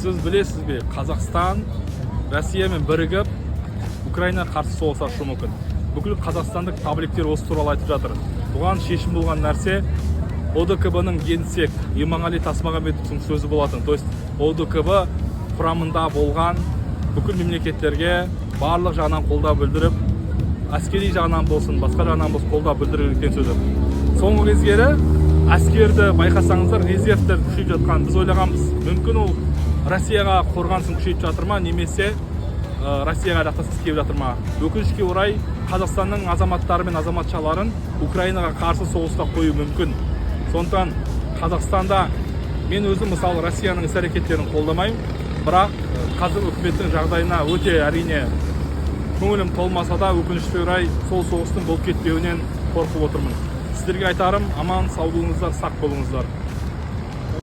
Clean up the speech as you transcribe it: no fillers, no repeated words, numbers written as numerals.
Сіз білесіз бе, Қазақстан Россиямен бірігіп Украина қарсы соғыс ашу мүмкін. Бүкіл қазақстандық табликтер осы туралы айтып жатыр. Бұған шешім болған нәрсе ОДКБ-ның генсек Иманғали Тасмағамбетовтың сөзі болатын. То есть ОДКБ құрамында болған бүкіл мемлекеттерге барлық жағынан қолдау білдіріп, әскери жағынан болсын, басқа жағынан болсын қолдау білдіріп кеткен сөзі. Соңғы кездері әскерді байқасаңыздар, резервтер күшейіп жатқан. Біз ойлағанбыз, мүмкін ол Россияға қорғанысын күшейіп жатыр ма, немесе Россияға жақтасыз келіп жатыр ма. Өкінішке орай Қазақстанның азаматтары мен азаматшаларын Украинаға қарсы соғысқа қою мүмкін. Сондықтан Қазақстанда мен өзім мысалы Россияның іс-әрекеттерін қолдамаймын, бірақ қазір үкіметтің жағдайына өте әрине көңілім толмаса да, өкінішке орай сол соғыстың болып кетпеуінен қорқып отырмын. Сіздерге айтарым, аман сау болыңыздар, сақ болыңыздар.